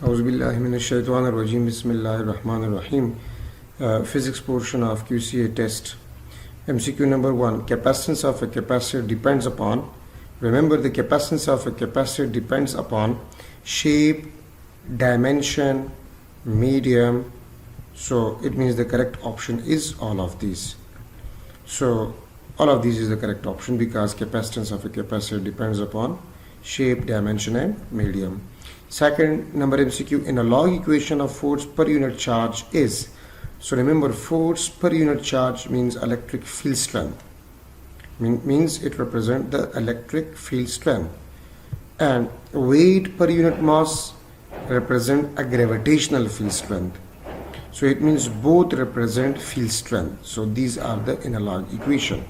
Auzu billahi minash-shaytanir rajim. Bismillahir-rahmanir-rahim. Physics portion of QCA test. MCQ number 1. Capacitance of a capacitor depends upon. Remember, the capacitance of a capacitor depends upon shape, dimension, medium. So it means the correct option is all of these. So all of these is the correct option because capacitance of a capacitor depends upon shape, dimension and medium. Second number MCQ, in a log equation of force per unit charge is. So remember, force per unit charge means electric field strength. Means it represents the electric field strength. And weight per unit mass represent a gravitational field strength. So it means both represent field strength. So these are the analog equation.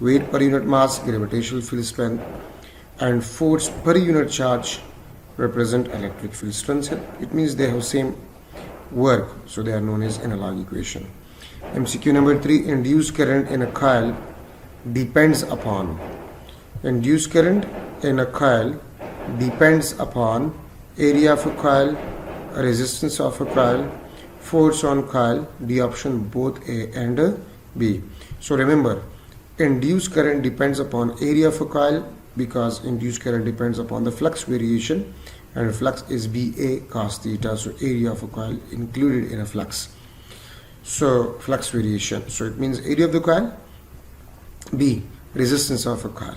Weight per unit mass, gravitational field strength, and force per unit charge represent electric field strength. It means they have same work, so they are known as analog equation. MCQ number 3, induced current in a coil depends upon. Induced current in a coil depends upon area of a coil, resistance of a coil, force on coil. The option both A and B. So remember, induced current depends upon area of a coil because induced current depends upon the flux variation, and flux is BA cos theta, so area of a coil included in a flux. So flux variation, so it means area of the coil, B resistance of a coil.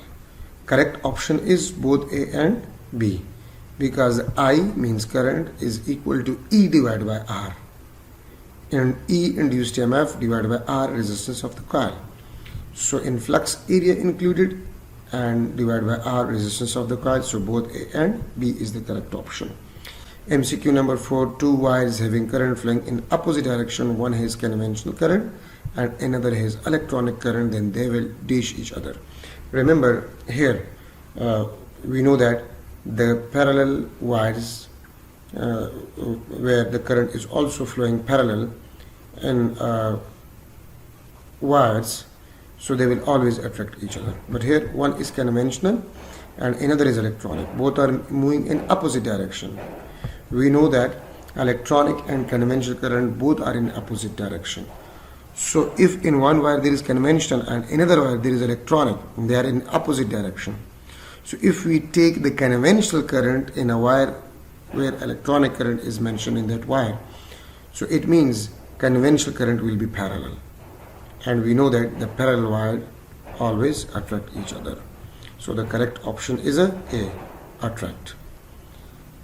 Correct option is both A and B because I means current is equal to E divided by R, and E induced EMF divided by R resistance of the coil. So in flux area included and divided by R resistance of the coil, so both A and B is the correct option. MCQ number 4, two wires having current flowing in opposite direction, one has conventional current and another has electronic current, then they will dash each other. Remember here we know that the parallel wires where the current is also flowing parallel in wires, so they will always attract each other. But here one is conventional and another is electronic. Both are moving in opposite direction. We know that electronic and conventional current both are in opposite direction. So if in one wire there is conventional and another wire there is electronic, they are in opposite direction. So if we take the conventional current in a wire where electronic current is mentioned in that wire, so it means conventional current will be parallel. And we know that the parallel wire always attract each other. So the correct option is A, attract.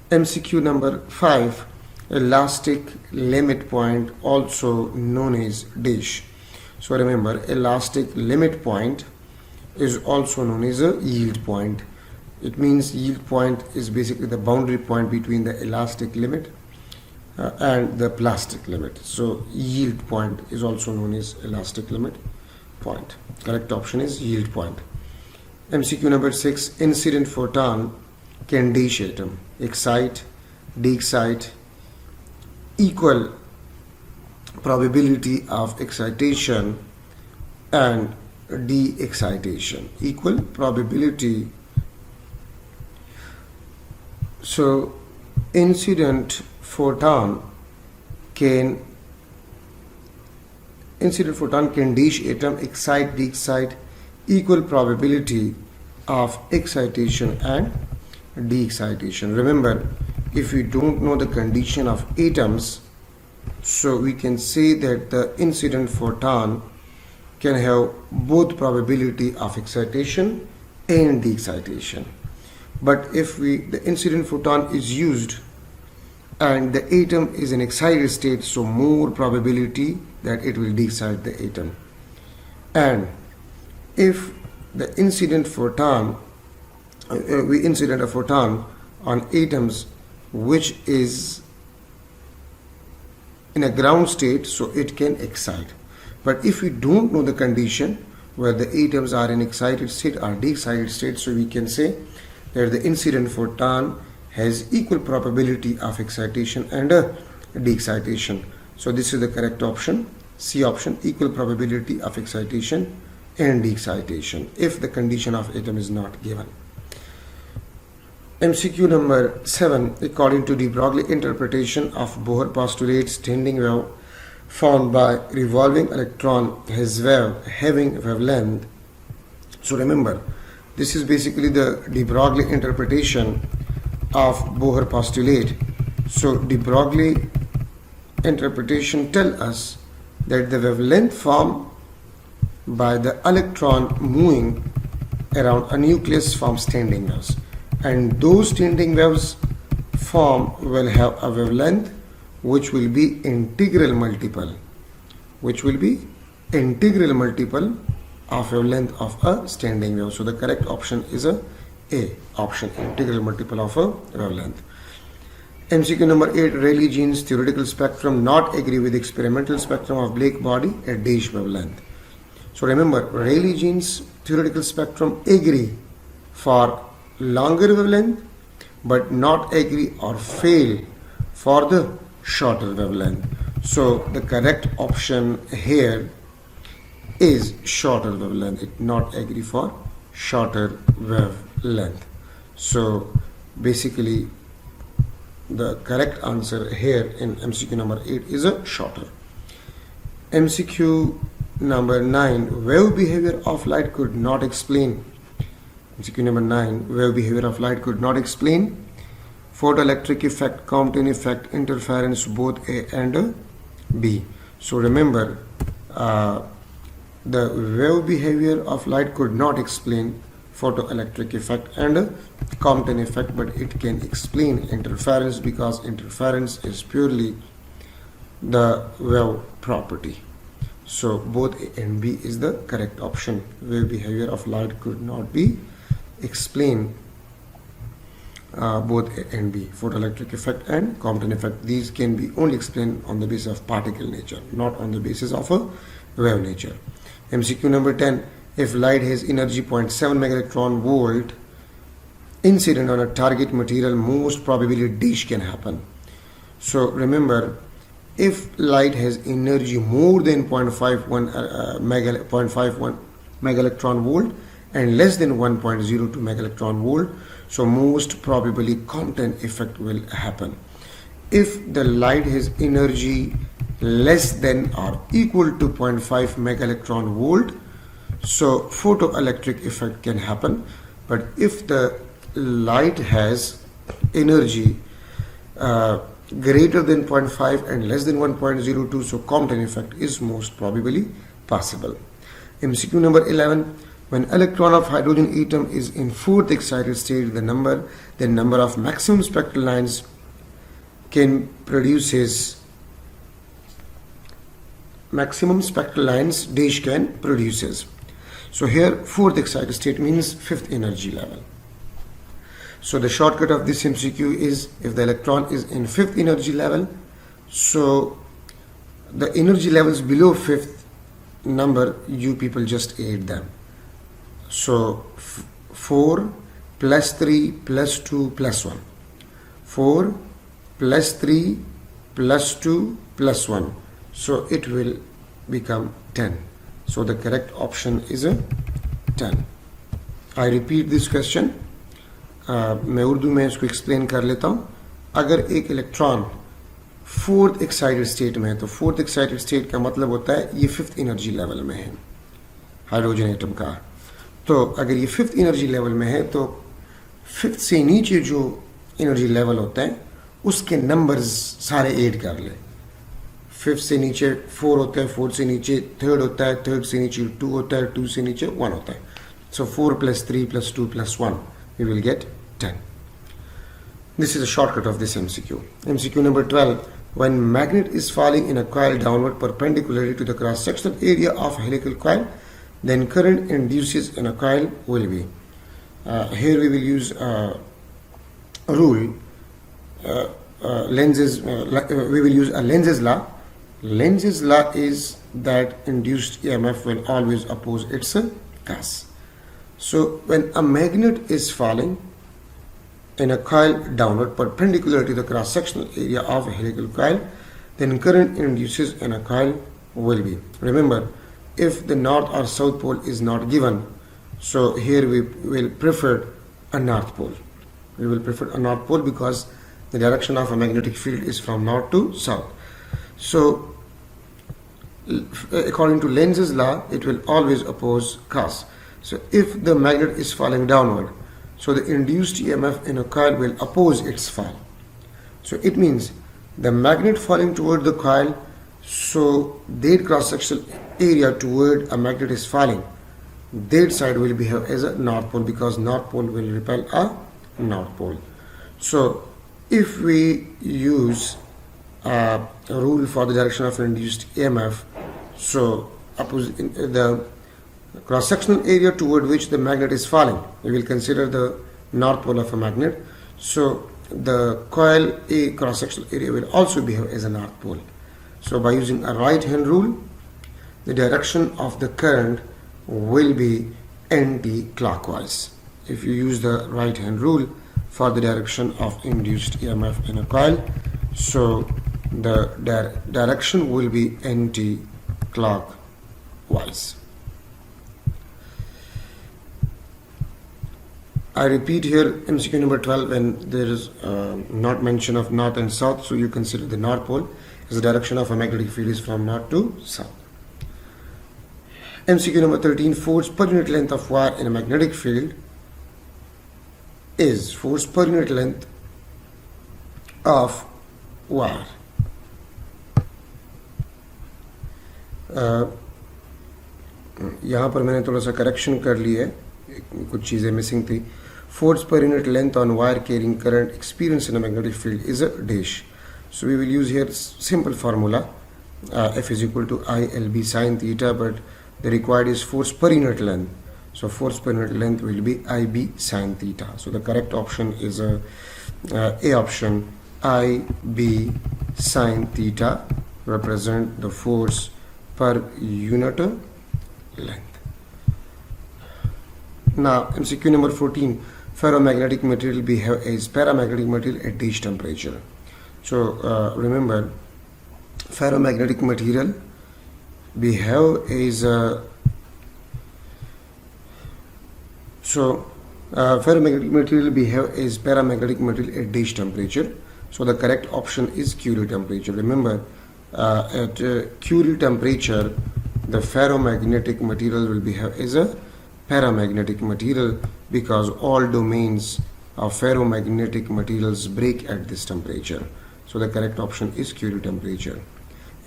MCQ number 5, elastic limit point, also known as dash. So remember, elastic limit point is also known as a yield point. It means yield point is basically the boundary point between the elastic limit and the plastic limit. So yield point is also known as elastic limit point. Correct option is yield point. MCQ number 6, incident photon can dash atom, excite, de-excite, equal probability of excitation and de-excitation, equal probability. So incident photon can dash atom, excite, de-excite, equal probability of excitation and de-excitation. Remember, if we don't know the condition of atoms, so we can say that the incident photon can have both probability of excitation and de-excitation. But if the incident photon is used and the atom is in excited state, so more probability that it will de-excite the atom. And if the incident photon, we incident a photon on atoms which is in a ground state, so it can excite. But if we don't know the condition where the atoms are in excited state or de-excited state, so we can say that the incident photon has equal probability of excitation and de-excitation. So this is the correct option, C option, equal probability of excitation and de-excitation if the condition of atom is not given. MCQ number 7. According to de Broglie interpretation of Bohr postulate, standing wave formed by revolving electron has wave having wavelength. So remember, this is basically the de Broglie interpretation of Bohr postulate. So de Broglie interpretation tell us that the wavelength formed by the electron moving around a nucleus forms standing waves, and those standing waves form will have a wavelength which will be integral multiple of wavelength of a standing wave. So the correct option is A option, integral multiple of a wavelength. MCQ number 8. Rayleigh Jean's theoretical spectrum not agree with experimental spectrum of Blake body at dash wavelength. So remember, Rayleigh Jean's theoretical spectrum agree for longer wavelength but not agree or fail for the shorter wavelength. So the correct option here is shorter wavelength. It not agree for shorter wavelength. So basically the correct answer here in MCQ number 8 is a shorter. MCQ number 9. Wave behavior of light could not explain. MCQ number 9. Wave behavior of light could not explain photoelectric effect, Compton effect, interference, both A and B. So remember, the wave behavior of light could not explain photoelectric effect and Compton effect, but it can explain interference because interference is purely the wave property. So both A and B is the correct option. Wave behavior of light could not be explained. Both A and B, photoelectric effect and Compton effect, these can be only explained on the basis of particle nature, not on the basis of a wave nature. MCQ number 10. If light has energy 0.7 megaelectron volt incident on a target material, most probably dash can happen. So remember, if light has energy more than 0.51 megaelectron volt and less than 1.02 megaelectron volt, so most probably Compton effect will happen. If the light has energy less than or equal to 0.5 megaelectron volt, so photoelectric effect can happen. But if the light has energy greater than 0.5 and less than 1.02, so Compton effect is most probably possible. MCQ number 11. When electron of hydrogen atom is in fourth excited state, the number of maximum spectral lines can produces maximum spectral lines dash can produces. So here fourth excited state means fifth energy level. So the shortcut of this MCQ is, if the electron is in fifth energy level, so the energy levels below fifth number, you people just add them. So 4 plus 3 plus 2 plus 1. 4 plus 3 plus 2 plus 1. So it will become 10. So the correct option is a 10. I repeat this question. मैं उर्दू में इसको explain कर लेता हूँ. अगर एक electron fourth excited state में है, तो फोर्थ एक्साइटेड स्टेट का मतलब होता है ये फिफ्थ एनर्जी लेवल में है हाइड्रोजन एटम का. तो अगर ये फिफ्थ एनर्जी लेवल में है, तो फिफ्थ से नीचे जो एनर्जी लेवल होता है उसके नंबर्स सारे ऐड कर ले. फिफ्थ से नीचे 4 होता है, 4 से नीचे थर्ड होता है, थर्ड से नीचे 2 होता है, 2 से नीचे 1 होता है. सो 4 plus 3 plus 2 plus 1, we will get 10. This is a shortcut of this MCQ. MCQ number 12. When magnet is falling in a coil downward perpendicularly to the cross-sectional area of a helical coil, then current induced in a coil will be. Here we will use a rule. We will use a Lenz's law. Lenz's law is that induced EMF will always oppose its cause. So when a magnet is falling in a coil downward perpendicular to the cross-sectional area of a helical coil, then current induced in a coil will be. Remember, if the north or south pole is not given, so here we will prefer a north pole. We will prefer a north pole because the direction of a magnetic field is from north to south. So according to Lenz's law, it will always oppose cos. So if the magnet is falling downward, so the induced EMF in a coil will oppose its fall. So it means the magnet falling toward the coil, so their cross-sectional area toward a magnet is falling, their side will behave as a north pole because north pole will repel a north pole. So if we use a rule for the direction of induced EMF, so the cross-sectional area toward which the magnet is falling, we will consider the north pole of a magnet. So the coil A cross-sectional area will also behave as a north pole. So by using a right hand rule, the direction of the current will be anti-clockwise. If you use the right hand rule for the direction of induced EMF in a coil, so the direction will be anti-clockwise. I repeat here MCQ number 12, when there is not mention of north and south, so you consider the north pole as the direction of a magnetic field is from north to south. MCQ number 13, force per unit length of wire in a magnetic field is force per unit length of wire. यहाँ पर मैंने थोड़ा सा correction कर लिया है, कुछ चीज़ें मिसिंग थी. Force per unit length on wire carrying current experienced in a magnetic field is a dash. So we will use here simple formula, F is equal to ILB sine theta, but the required is force per unit length. So force per unit length will be IB sine theta. So the correct option is A option, IB sine theta represent the force per unit length. Now MCQ number 14, ferromagnetic material behave as paramagnetic material at dash temperature. So remember, ferromagnetic material behave as ferromagnetic material behave as paramagnetic material at dash temperature. So the correct option is Curie temperature. Remember, at Curie temperature, the ferromagnetic material will behave as a paramagnetic material because all domains of ferromagnetic materials break at this temperature. So the correct option is Curie temperature.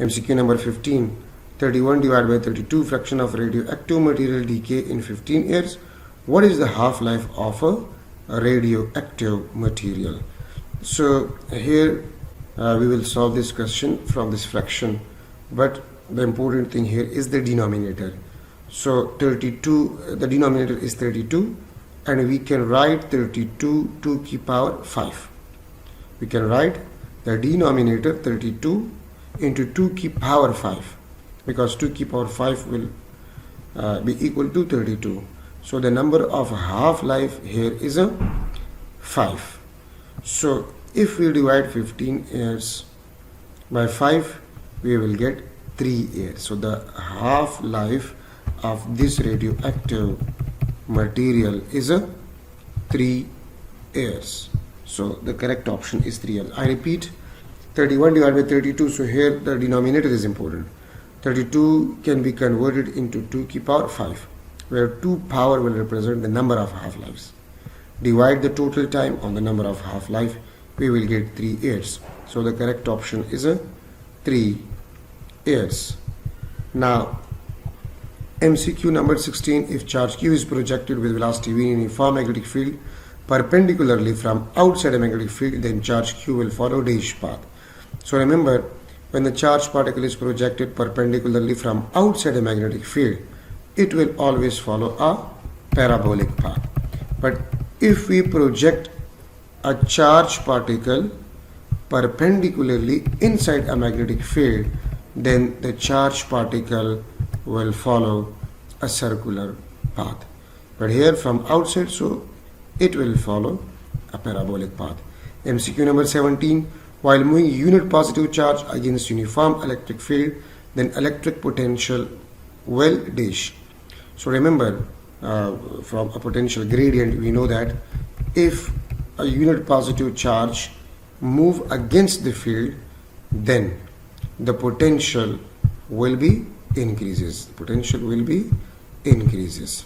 MCQ number 15, 31 divided by 32 fraction of radioactive material decay in 15 years. What is the half-life of a radioactive material? So here we will solve this question from this fraction, but the important thing here is the denominator. So 32, the denominator is 32, and we can write 32 to the power 5. We can write the denominator 32 into 2 to the power 5, because 2 to the power 5 will be equal to 32. So the number of half-life here is a 5. So if we divide 15 years by 5, we will get 3 years. So the half-life of this radioactive material is a 3 years. So the correct option is 3 years. I repeat, 31 divided by 32. So here the denominator is important. 32 can be converted into 2 to the power 5, where 2 power will represent the number of half-lives. Divide the total time on the number of half-life, we will get 3 years. So the correct option is a 3 years. Now MCQ number 16, if charge Q is projected with velocity v in a uniform magnetic field perpendicularly from outside a magnetic field, then charge Q will follow dash path. So remember, when the charged particle is projected perpendicularly from outside a magnetic field, it will always follow a parabolic path. But if we project a charged particle perpendicularly inside a magnetic field, then the charged particle will follow a circular path. But here from outside, so it will follow a parabolic path. MCQ number 17, while moving unit positive charge against uniform electric field, then electric potential will dash. So remember, from a potential gradient, we know that if a unit positive charge move against the field, then the potential will be increases. The potential will be increases.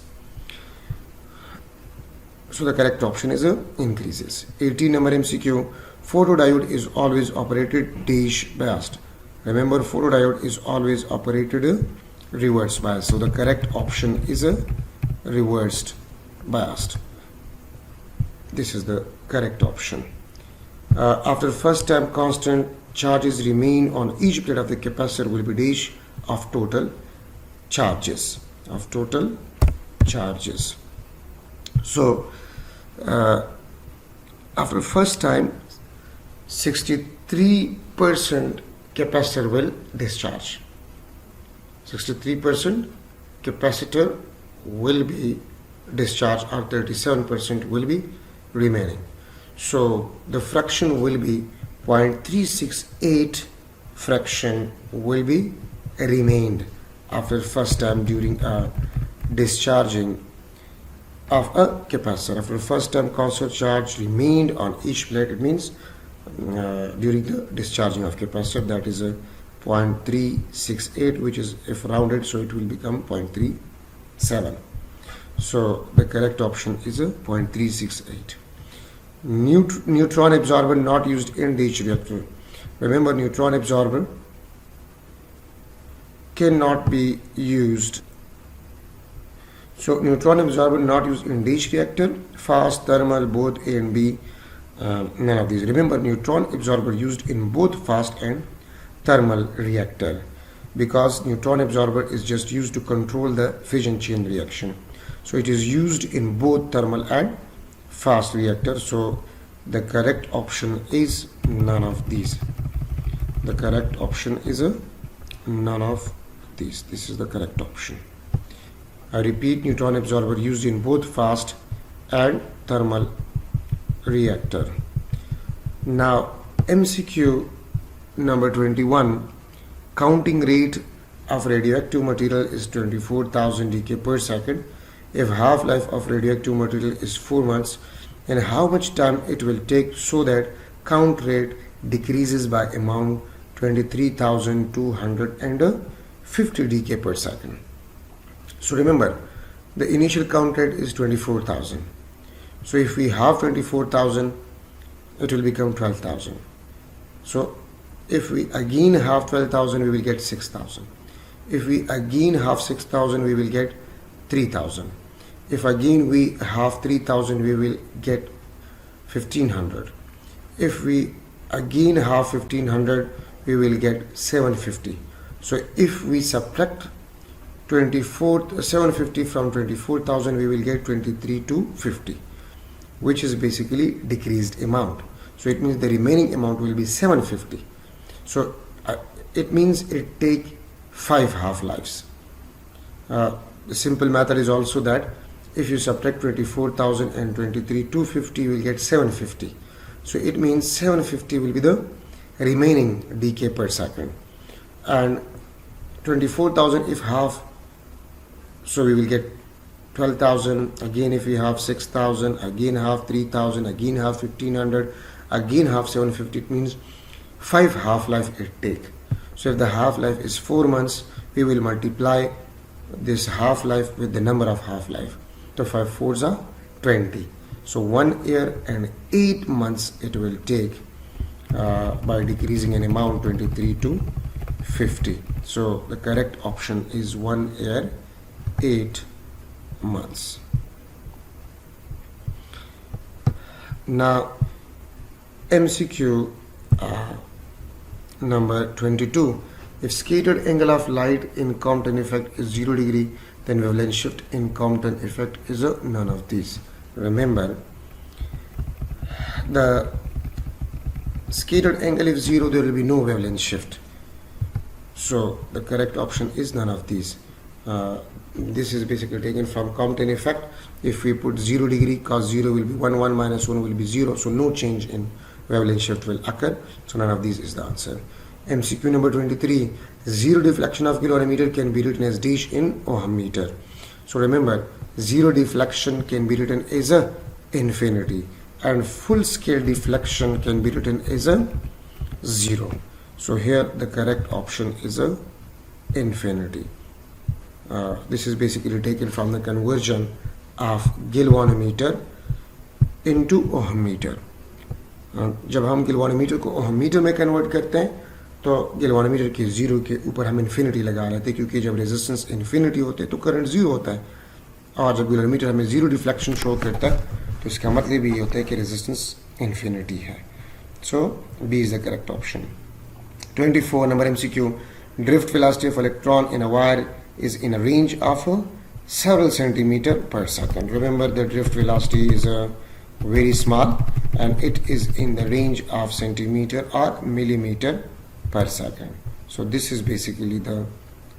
So the correct option is increases. 18 number MCQ. Photodiode is always operated dash biased. Remember, photodiode is always operated reverse biased. So the correct option is a reversed biased. This is the correct option. After first time constant charges remain on each plate of the capacitor will be dash of total charges. Of total charges. So after first time 63% capacitor will discharge. 63% capacitor will be discharged, or 37% will be remaining. So the fraction will be 0.368 fraction will be remained after first time during discharging of a capacitor. After first time constant charge remained on each plate, it means during the discharging of capacitor, that is a 0.368, which is if rounded, so it will become 0.37. So the correct option is a 0.368. Neutron absorber not used in DH reactor. Remember, neutron absorber cannot be used. So neutron absorber not used in DH reactor, fast, thermal, both A and B, none of these. Remember, neutron absorber used in both fast and thermal reactor, because neutron absorber is just used to control the fission chain reaction. So it is used in both thermal and fast reactor. So the correct option is none of these. The correct option is a none of these. This is the correct option. I repeat, neutron absorber used in both fast and thermal reactor. Now MCQ number 21. Counting rate of radioactive material is 24,000 decay per second. If half-life of radioactive material is 4 months, and how much time it will take so that count rate decreases by amount 23,250 decay per second. So remember, the initial count rate is 24,000. So if we halve 24,000, it will become 12,000. So if we again halve 12,000, we will get 6,000. If we again halve 6,000, we will get 3,000. If again we halve 3,000, we will get 1,500. If we again halve 1,500, we will get 750. So if we subtract 750 from 24,000, we will get 23,250, which is basically decreased amount. So it means the remaining amount will be 750. So it means it take 5 half-lives. The simple method is also that if you subtract 24,000 and 23,250, you will get 750. So it means 750 will be the remaining decay per second. And 24,000 if half, so we will get 12,000. Again, if we have 6,000, again half 3,000, again half 1,500, again half 750, it means 5 half-life it take. So if the half-life is 4 months, we will multiply this half-life with the number of half-life. So 5 4s are 20. So 1 year and 8 months it will take by decreasing an amount 23 to 50. So the correct option is 1 year 8 months. Now MCQ number 22. If scattered angle of light in Compton effect is 0 degree, then wavelength shift in Compton effect is none of these. Remember, the scattered angle is 0, there will be no wavelength shift. So the correct option is none of these. This is basically taken from Compton effect. If we put 0 degree, cos 0 will be 1, 1 minus 1 will be 0. So no change in wavelength shift will occur. So none of these is the answer. MCQ number 23. Zero deflection of calorimeter can be written as dash in ohm meter. So remember, zero deflection can be written as a infinity. and full scale deflection can be written as a 0. So here the correct option is a infinity. This is basically taken from the conversion of galvanometer into ohm meter. जब हम galvanometer को ohm meter में convert करते हैं तो galvanometer के 0 के ऊपर हम infinity लगा लेते हैं, क्योंकि जब resistance infinity होते हैं तो current 0 होता है, और जब galvanometer हमें 0 deflection show करता है तो इसका मतलब ये होता है कि resistance infinity है. So B is the correct option. 24 number MCQ. Drift velocity of electron in a wire is in a range of several centimeter per second. Remember, the drift velocity is very small and it is in the range of centimeter or millimeter per second. So this is basically the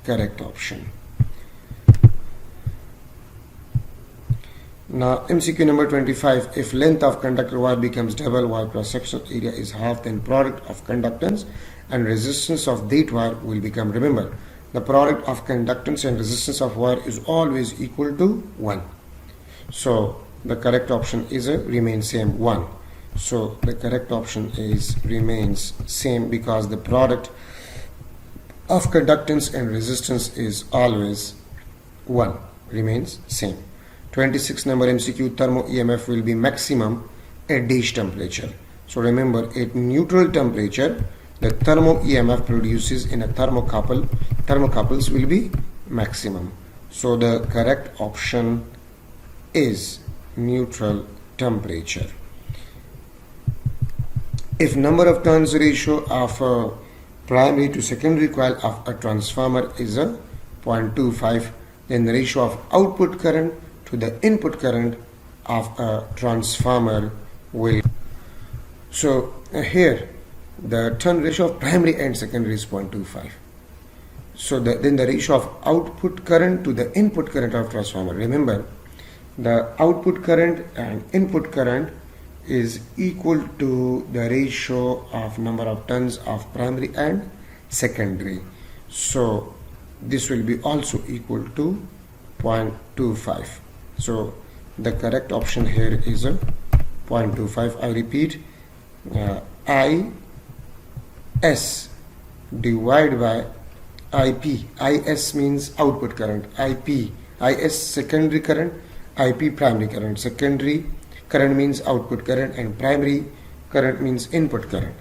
correct option. Now MCQ number 25. If length of conductor wire becomes double while cross-sectional area is half, then product of conductance and resistance of that wire will become, remember, the product of conductance and resistance of wire is always equal to 1. So the correct option is remains same, 1. So the correct option is remains same because the product of conductance and resistance is always 1, remains same. 26 number MCQ. Thermo EMF will be maximum at dash temperature. So remember, at neutral temperature the thermo EMF produces in a thermocouples will be maximum. So the correct option is neutral temperature. If number of turns ratio of a primary to secondary coil of a transformer is a 0.25, then the ratio of output current to the input current of a transformer will. So here the turn ratio of primary and secondary is 0.25. So then the ratio of output current to the input current of transformer. Remember, the output current and input current is equal to the ratio of number of turns of primary and secondary. So this will be also equal to 0.25. So the correct option here is a 0.25. I repeat, IS divided by IP. IS means output current. IS secondary current. IP primary current. Secondary current means output current and primary current means input current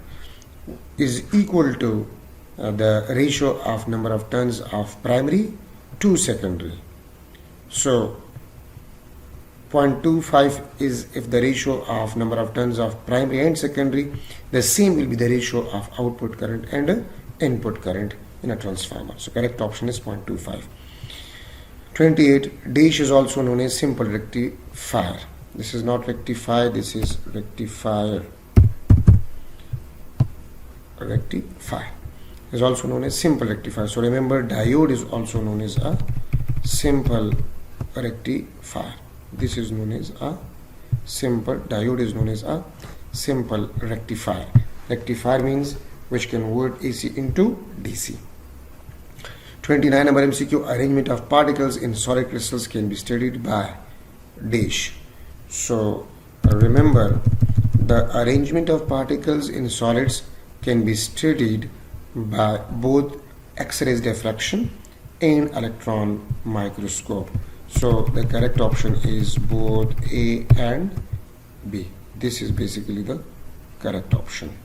is equal to the ratio of number of turns of primary to secondary. So 0.25 is if the ratio of number of turns of primary and secondary, the same will be the ratio of output current and input current in a transformer. So correct option is 0.25. 28. Dash is also known as simple rectifier. This is not rectifier, this is rectifier. Rectifier is also known as simple rectifier. So remember, diode is also known as a simple rectifier. This is known as a simple, diode is known as a simple rectifier. Rectifier means which can convert AC into DC. 29 number MCQ. Arrangement of particles in solid crystals can be studied by dash. So remember, the arrangement of particles in solids can be studied by both X-ray diffraction and electron microscope. So the correct option is both A and B. This is basically the correct option.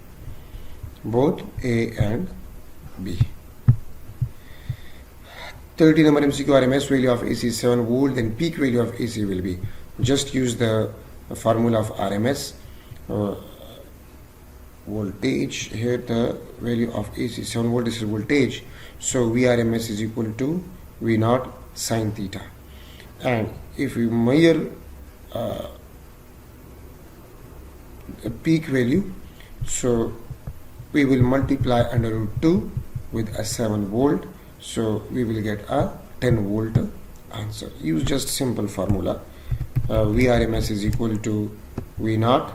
Both A and B. 30 number MCQ. RMS value of AC is 7 volt, then peak value of AC will be. Just use the formula of RMS voltage. Here the value of AC 7 volt, this is voltage. So Vrms is equal to V naught sine theta. And if we measure the peak value, so we will multiply under root 2 with a 7 volt, so we will get a 10 volt answer. Use just simple formula. Vrms is equal to V naught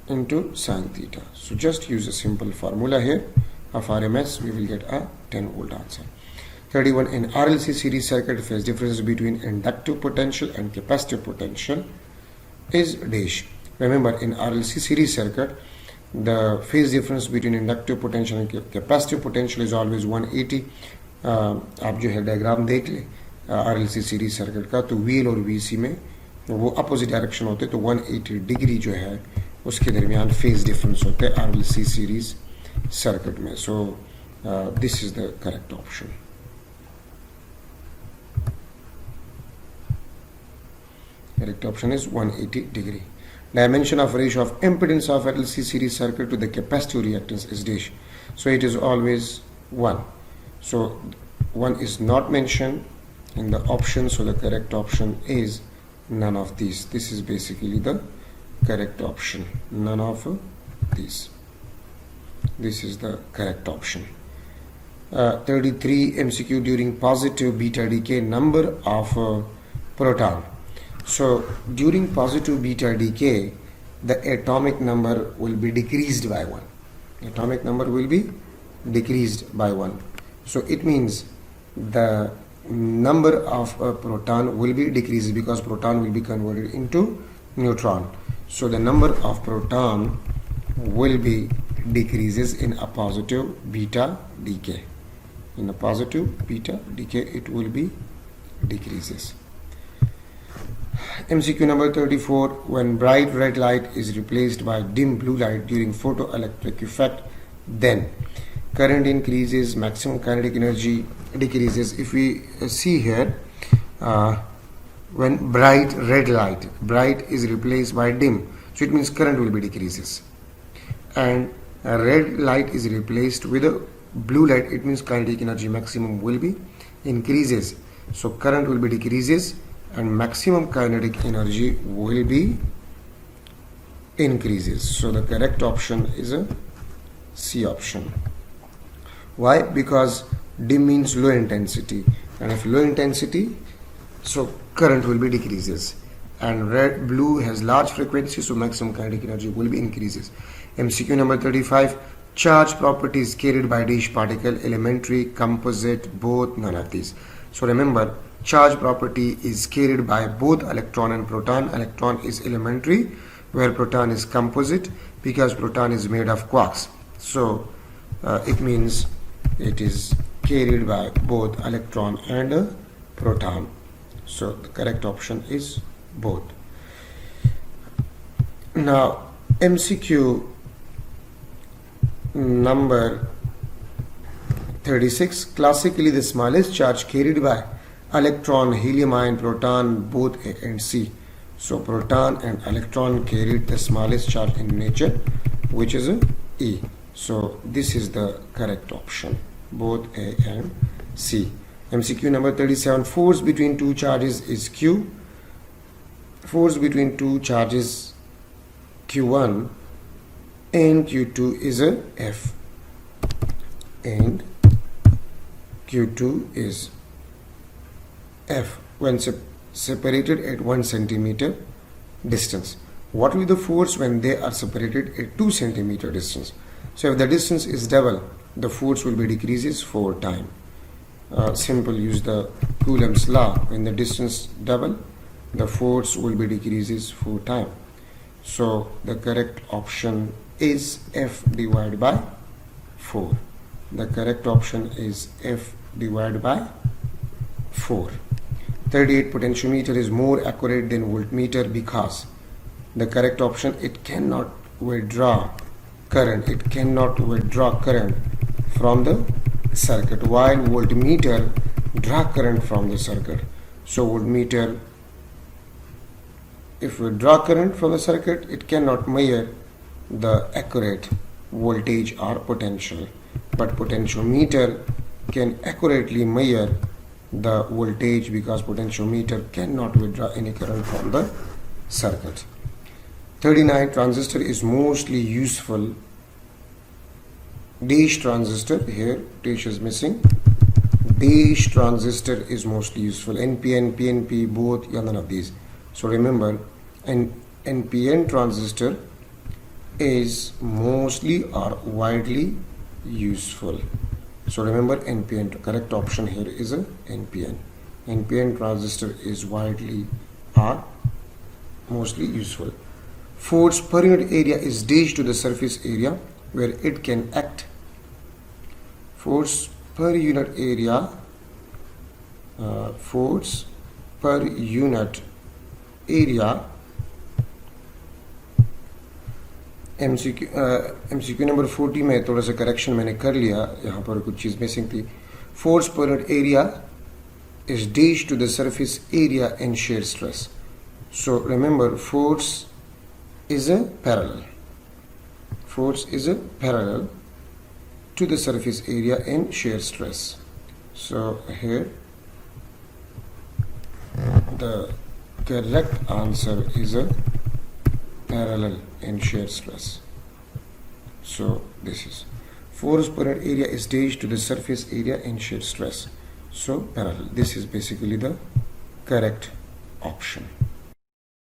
into sine theta. So just use a simple formula here of RMS, we will get a 10 volt answer. 31. In RLC series circuit, phase difference between inductive potential and capacitive potential is dash. Remember, in RLC series circuit, the phase difference between inductive potential and capacitive potential is always 180. आप जो है diagram देख लें RLC series circuit का, तो VL और VC में वो अपोजिट डायरेक्शन होते, तो 180 डिग्री जो है उसके दरमियान फेज डिफरेंस होते हैं RLC सीरीज सर्किट में. So this is the correct option. Correct option is 180 degree. Dimension of ratio of impedance of RLC series circuit to the capacitive reactance is dash. So it is always 1. So 1 is not mentioned in the option, so the correct option is none of these. This is basically the correct option. None of these. This is the correct option. 33 MCQ during positive beta decay, number of proton. So during positive beta decay, the atomic number will be decreased by 1. Atomic number will be decreased by 1. So it means the number of proton will be decreased because proton will be converted into neutron. So the number of proton will be decreases in a positive beta decay. In a positive beta decay, it will be decreases. MCQ number 34. When bright red light is replaced by dim blue light during photoelectric effect, then current increases, maximum kinetic energy decreases. If we see here, when bright red light, bright is replaced by dim, so it means current will be decreases, and a red light is replaced with a blue light, it means kinetic energy maximum will be increases. So current will be decreases and maximum kinetic energy will be increases. So the correct option is a C option. Why? Because dim means low intensity, and if low intensity, so current will be decreases, and red blue has large frequency, so maximum kinetic energy will be increases. MCQ number 35. Charge properties carried by dash particle, elementary, composite, both, none of these. So remember, charge property is carried by both electron and proton. Electron is elementary, where proton is composite, because proton is made of quarks. So it means it is carried by both electron and proton. So the correct option is both. Now MCQ number 36. Classically, the smallest charge carried by electron, helium ion, proton, both A and C. So proton and electron carried the smallest charge in nature, which is E. So this is the correct option, both A and C. MCQ number 37. Force between two charges is Q. Force between two charges Q1 and Q2 is a F, and Q2 is F when separated at 1 centimeter distance. What will be the force when they are separated at 2 centimeter distance? So if the distance is double, the force will be decreases 4 times. Simple, use the Coulomb's law. When the distance double, the force will be decreases 4 times. So the correct option is F divided by 4. The correct option is F divided by 4. 38. Potentiometer is more accurate than voltmeter because the correct option, it cannot withdraw current. It cannot withdraw current from the circuit, while voltmeter draw current from the circuit. So voltmeter, if we draw current from the circuit, it cannot measure the accurate voltage or potential, but potentiometer can accurately measure the voltage because potentiometer cannot withdraw any current from the circuit. 39. Transistor is mostly useful. Dash transistor, here dash is missing. Dash transistor is mostly useful. NPN, PNP, both, none of these. So remember, an NPN transistor is mostly or widely useful. So remember, NPN, correct option here is a NPN. NPN transistor is widely or mostly useful. Force per unit area is dash to the surface area where it can act. Force per unit area, force per unit area, MCQ number 40 में थोड़ा सा correction मैंने कर लिया, यहाँ पर कुछ चीज़ missing थी. Force per unit area is dash to the surface area in shear stress. So remember, force is a parallel. Force is a parallel to the surface area in shear stress. So here the correct answer is a parallel in shear stress. So this is force per unit area is dash to the surface area in shear stress. So parallel. This is basically the correct option.